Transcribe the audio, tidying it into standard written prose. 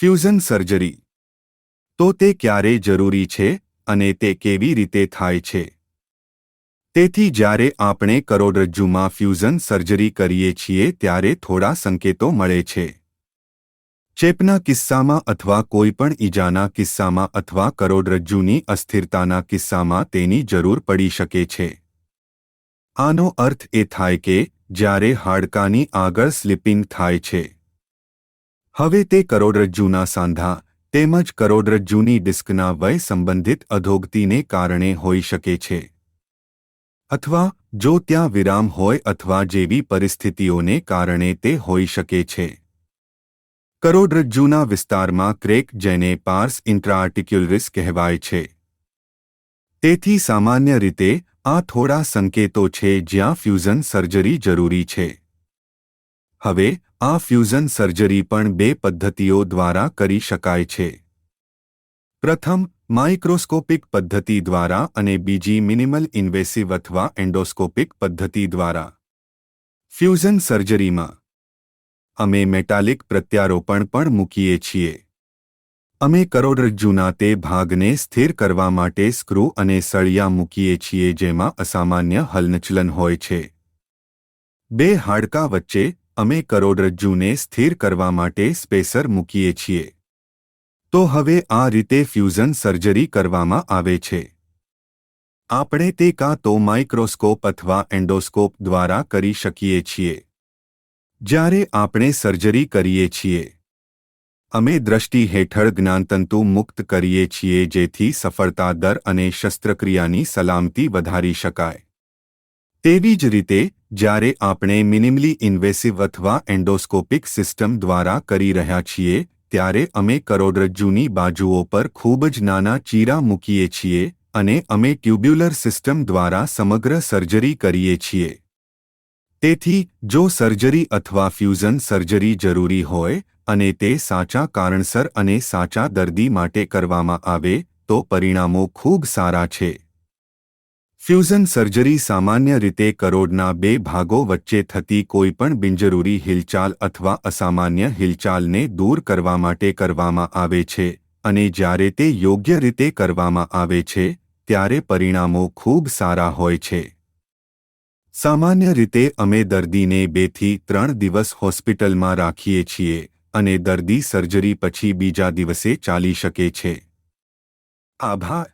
Fusion surgery તો તે ક્યારે જરૂરી છે અને તે કેવી રીતે થાય છે? તેથી જ્યારે આપણે કરોડરજ્જુમાં ફ્યુઝન સર્જરી કરીએ છીએ ત્યારે થોડા સંકેતો મળે છે. ચેપના કિસ્સામાં અથવા કોઈપણ ઈજાના કિસ્સામાં અથવા કરોડરજ્જુની અસ્થિરતાના કિસ્સામાં તેની જરૂર પડી શકે છે. આનો અર્થ એ થાય કે જ્યારે હાડકાની આગળ સ્લિપિંગ થાય છે, હવે તે કરોડરજ્જુના સાંધા તેમજ કરોડરજ્જુની ડિસ્કના વય સંબંધિત અધોગતિને કારણે હોઈ શકે છે. અથવા જો ત્યાં વિરામ હોય અથવા જેવી પરિસ્થિતિઓને કારણે તે હોઈ શકે છે. કરોડરજ્જુના વિસ્તારમાં ક્રેક જેને પાર્સ ઇન્ટ્રાઆર્ટિક્યુલરિસ કહેવાય છે. તેથી સામાન્ય રીતે આ થોડા સંકેતો છે જ્યાં ફ્યુઝન સર્જરી જરૂરી છે. હવે આ ફ્યુઝન સર્જરી પણ બે પદ્ધતિઓ દ્વારા કરી શકાય છે. પ્રથમ માઇક્રોસ્કોપિક પદ્ધતિ દ્વારા અને બીજી મિનિમલ ઇન્વેસિવ અથવા એન્ડોસ્કોપિક પદ્ધતિ દ્વારા. ફ્યુઝન સર્જરીમાં અમે મેટાલિક પ્રત્યારોપણ પણ મૂકીએ છીએ. અમે કરોડરજ્જુના તે ભાગને સ્થિર કરવા માટે સ્ક્રૂ અને સળિયા મૂકીએ છીએ જેમાં અસામાન્ય હલનચલન હોય છે. બે હાડકાં વચ્ચે અમે કરોડરજ્જુને સ્થિર કરવા માટે સ્પેસર મૂકીએ છીએ. તો હવે આ રીતે ફ્યુઝન સર્જરી કરવામાં આવે છે. આપણે તે કાં તો માઇક્રોસ્કોપ અથવા એન્ડોસ્કોપ દ્વારા કરી શકીએ છીએ. જ્યારે આપણે સર્જરી કરીએ છીએ, અમે દ્રષ્ટિ હેઠળ જ્ઞાનતંતુ મુક્ત કરીએ છીએ જેથી સફળતા દર અને શસ્ત્રક્રિયાની સલામતી વધારી શકાય. તેવી જ રીતે જ્યારે આપણે મિનિમલી ઇન્વેસિવ અથવા એન્ડોસ્કોપિક સિસ્ટમ દ્વારા કરી રહ્યા છીએ ત્યારે અમે કરોડરજ્જુની બાજુઓ પર ખૂબ જ નાના ચીરા મૂકીએ છીએ અને અમે ટ્યુબ્યુલર સિસ્ટમ દ્વારા સમગ્ર સર્જરી કરીએ છીએ. તેથી જો સર્જરી અથવા ફ્યુઝન સર્જરી જરૂરી હોય અને તે સાચા કારણસર અને સાચા દર્દી માટે કરવામાં આવે તો પરિણામો ખૂબ સારા છે. ફ્યુઝન સર્જરી સામાન્ય રીતે કરોડના બે ભાગો વચ્ચે થતી કોઈપણ બિનજરૂરી હિલચાલ અથવા અસામાન્ય હિલચાલને દૂર કરવા માટે કરવામાં આવે છે અને જ્યારે તે યોગ્ય રીતે કરવામાં આવે છે ત્યારે પરિણામો ખૂબ સારા હોય છે. સામાન્ય રીતે અમે દર્દીને 2 થી 3 દિવસ હોસ્પિટલમાં રાખીએ છીએ અને દર્દી સર્જરી પછી બીજા દિવસે ચાલી શકે છે. આભાર.